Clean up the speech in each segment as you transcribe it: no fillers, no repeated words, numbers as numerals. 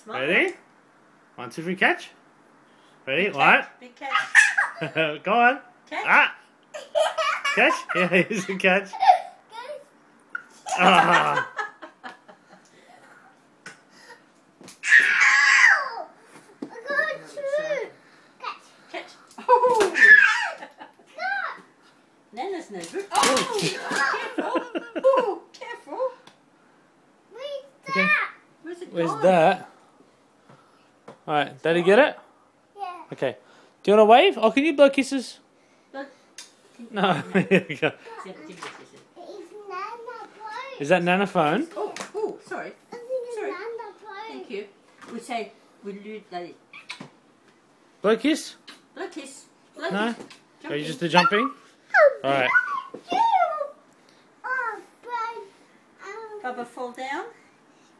Smart. Ready? 1, 2, 3, catch. Ready? Big What? catch, big catch. Go on. Catch. Ah! Catch? Yeah, here's a catch. Ah. Catch. Oh! Nana's no good. Oh! Careful. Oh, careful. Okay. Where's it Where's gone? that? Alright, Daddy get it? Yeah. Okay. Do you want to wave? Oh, can you blow kisses? Look. No. Here we go. Give it, give it, give it. It's Nana phone. Is that Nana phone? Oh, oh, sorry. I think it's Sorry. Nana phone. Thank you. We say, we do that. Blow kiss? Blow kiss. Blow No? kiss. Are you Jumping. just do jumping? Alright. Oh, but, Bubba fall down.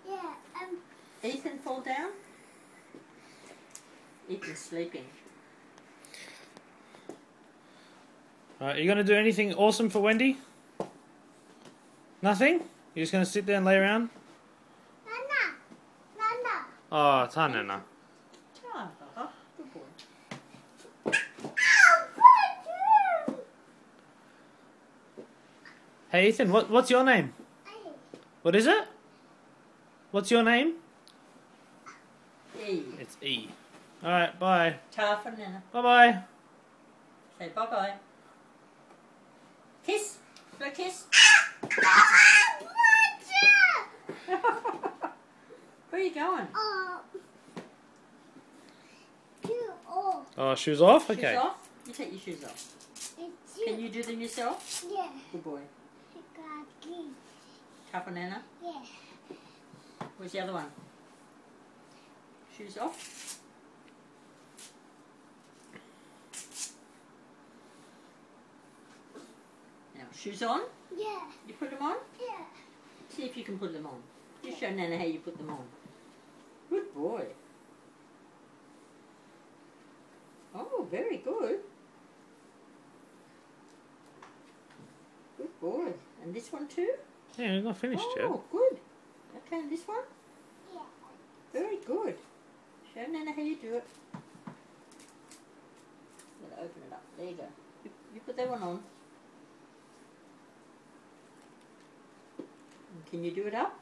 yeah, Ethan fall down. Ethan's sleeping. Alright, are you going to do anything awesome for Wendy? Nothing? You're just going to sit there and lay around? Nana, Nana. Oh, it's her Nana. Ah, Bubba. Good boy. Hey Ethan, what's your name? Hey, What is it? What's your name? E. It's E. Alright, bye. Ta for Nana. Bye-bye. Say bye-bye. Kiss. Blow kiss. Where are you going? oh. Oh, Oh, shoes off? Okay. Shoes off? You take your shoes off. it's Can you do them yourself? Yeah. Good boy. Kaki. Ta for Nana. Yeah. Where's the other one? Shoes off. Now, shoes on. Yeah. You put them on. Yeah. See if you can put them on. You show Nana how you put them on. Good boy. Oh, very good. Good boy. And this one too? Yeah, we're not finished yet. Oh, good. Okay, and this one? Yeah. Very good. Show Nana how you do it. I'm going to open it up. There you go. You put that one on. And can you do it up?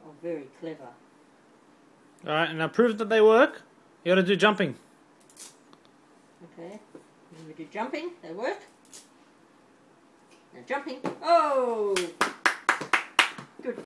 Oh, very clever. Alright, and now prove that they work. You gotta do jumping. Okay. And we do jumping. They work. Now jumping. Oh!